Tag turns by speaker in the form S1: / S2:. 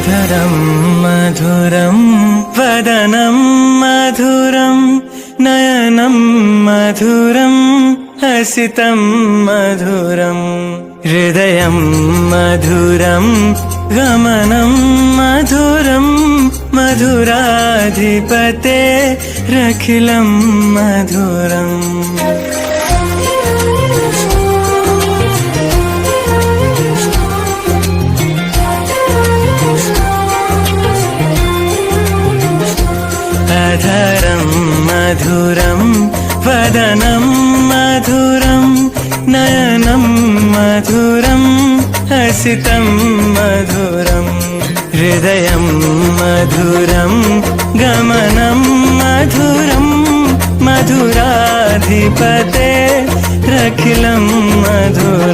S1: अधरं मधुरं वदनं मधुरं नयनं मधुरं हसितं मधुरं हृदयं मधुरं गमनं मधुरं मधुराधिपते रखिलं मधुरम् अधरं मधुरं वदनं मधुरं नयनं मधुरं हसितं मधुरं हृदयं मधुरं गमनं मधुरं मधुराधिपते रखिलं मधुरम्।